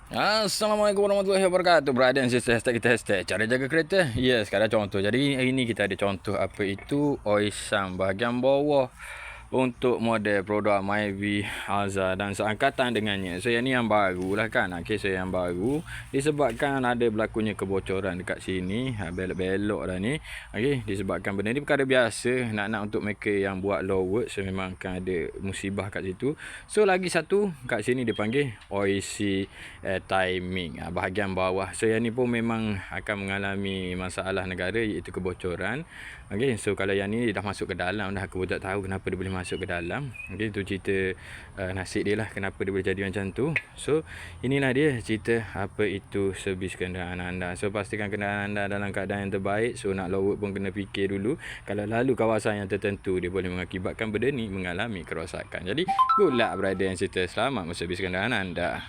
Assalamualaikum warahmatullahi wabarakatuh. Brother and sister, hashtag cara jaga kereta. Yes, sekarang contoh. Jadi hari ni kita ada contoh apa itu oil sump bahagian bawah untuk model produk Myvi, Alza dan seangkatan dengannya. So yang ni yang baru lah kan. Okay, so yang baru disebabkan ada berlakunya kebocoran dekat sini, belok-belok dah ni. Okay, disebabkan benda ni perkara biasa. Nak untuk mereka yang buat low work, so memang akan ada musibah kat situ. So lagi satu kat sini dipanggil OIC timing bahagian bawah. So yang ni pun memang akan mengalami masalah negara, iaitu kebocoran. Okay, so kalau yang ni dah masuk ke dalam dah, aku pun tak tahu kenapa dia boleh masuk ke dalam. Okay, tu cerita nasib dia lah, kenapa dia boleh jadi macam tu. So inilah dia cerita apa itu servis kenderaan anda. So pastikan kenderaan anda dalam keadaan yang terbaik. So nak low work pun kena fikir dulu. Kalau lalu kawasan yang tertentu, dia boleh mengakibatkan benda ni mengalami kerosakan. Jadi good luck brother and sister, selamat servis kenderaan anda.